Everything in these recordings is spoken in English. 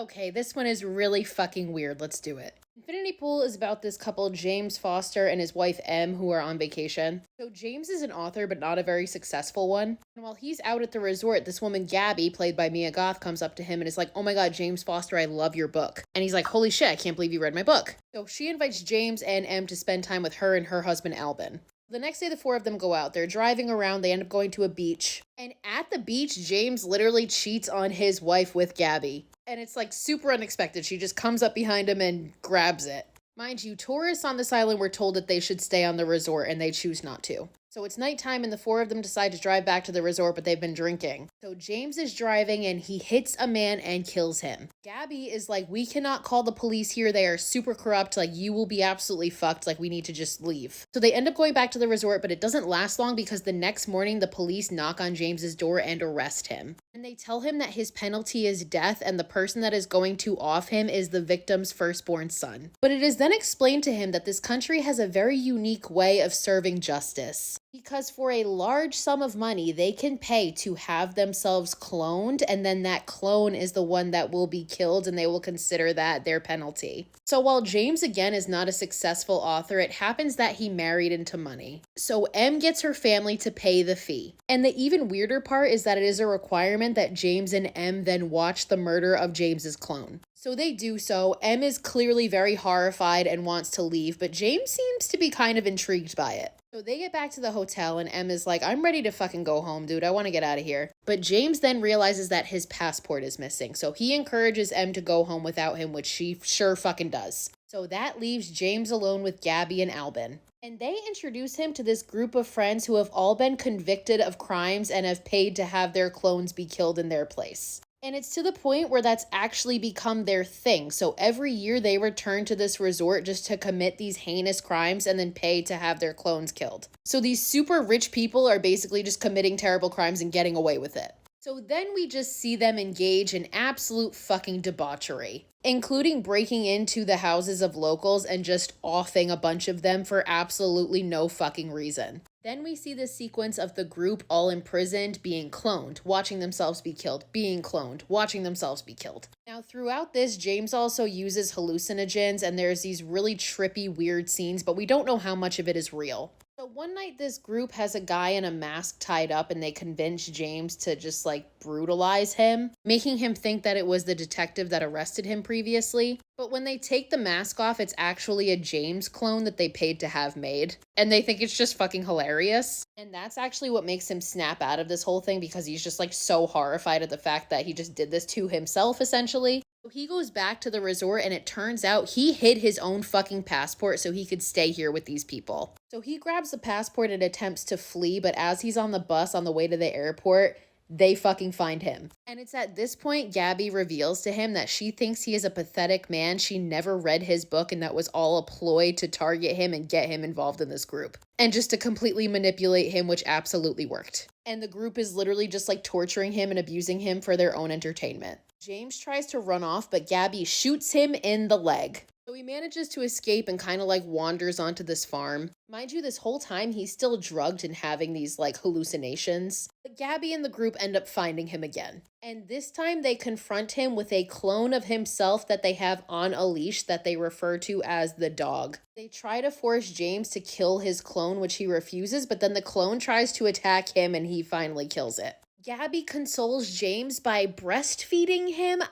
Okay, this one is really fucking weird. Let's do it. Infinity Pool is about this couple, James Foster and his wife Em, who are on vacation. So, James is an author, but not a very successful one. And while he's out at the resort, this woman, Gabby, played by Mia Goth, comes up to him and is like, "Oh my god, James Foster, I love your book." And he's like, "Holy shit, I can't believe you read my book." So, she invites James and Em to spend time with her and her husband, Albin. The next day, the four of them go out. They're driving around. They end up going to a beach. And at the beach, James literally cheats on his wife with Gabby. And it's like super unexpected. She just comes up behind him and grabs it. Mind you, tourists on this island were told that they should stay on the resort and they choose not to. So it's nighttime and the four of them decide to drive back to the resort, but they've been drinking. So James is driving and he hits a man and kills him. Gabby is like, "We cannot call the police here. They are super corrupt. Like, you will be absolutely fucked. Like, we need to just leave." So they end up going back to the resort, but it doesn't last long because the next morning the police knock on James's door and arrest him. And they tell him that his penalty is death and the person that is going to off him is the victim's firstborn son. But it is then explained to him that this country has a very unique way of serving justice. Because for a large sum of money, they can pay to have themselves cloned, and then that clone is the one that will be killed, and they will consider that their penalty. So while James, again, is not a successful author, it happens that he married into money. So Em gets her family to pay the fee. And the even weirder part is that it is a requirement that James and Em then watch the murder of James's clone. So they do so. Em is clearly very horrified and wants to leave, but James seems to be kind of intrigued by it. So they get back to the hotel and Em is like, "I'm ready to fucking go home, dude. I want to get out of here." But James then realizes that his passport is missing. So he encourages Em to go home without him, which she sure fucking does. So that leaves James alone with Gabby and Albin. And they introduce him to this group of friends who have all been convicted of crimes and have paid to have their clones be killed in their place. And it's to the point where that's actually become their thing. So every year they return to this resort just to commit these heinous crimes and then pay to have their clones killed. So these super rich people are basically just committing terrible crimes and getting away with it. So then we just see them engage in absolute fucking debauchery, including breaking into the houses of locals and just offing a bunch of them for absolutely no fucking reason. Then we see this sequence of the group all imprisoned, being cloned, watching themselves be killed, being cloned, watching themselves be killed. Now, throughout this, James also uses hallucinogens, and there's these really trippy, weird scenes, but we don't know how much of it is real. So one night, this group has a guy in a mask tied up, and they convince James to just brutalize him, making him think that it was the detective that arrested him previously. But when they take the mask off, it's actually a James clone that they paid to have made. And they think it's just fucking hilarious. And that's actually what makes him snap out of this whole thing, because he's just so horrified at the fact that he just did this to himself, essentially. So he goes back to the resort, and it turns out he hid his own fucking passport so he could stay here with these people. So he grabs the passport and attempts to flee, but as he's on the bus on the way to the airport, they fucking find him. And it's at this point Gabby reveals to him that she thinks he is a pathetic man. She never read his book, and that was all a ploy to target him and get him involved in this group. And just to completely manipulate him, which absolutely worked. And the group is literally just torturing him and abusing him for their own entertainment. James tries to run off, but Gabby shoots him in the leg. So he manages to escape and kind of wanders onto this farm. Mind you, this whole time he's still drugged and having these hallucinations. But Gabby and the group end up finding him again. And this time they confront him with a clone of himself that they have on a leash that they refer to as the dog. They try to force James to kill his clone, which he refuses, but then the clone tries to attack him and he finally kills it. Gabby consoles James by breastfeeding him.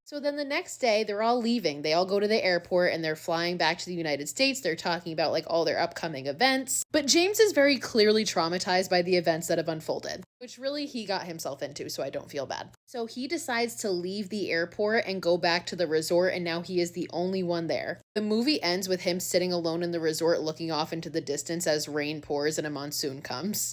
So then the next day, they're all leaving. They all go to the airport and they're flying back to the United States. They're talking about all their upcoming events. But James is very clearly traumatized by the events that have unfolded, which really he got himself into, so I don't feel bad. So he decides to leave the airport and go back to the resort, and now he is the only one there. The movie ends with him sitting alone in the resort looking off into the distance as rain pours and a monsoon comes.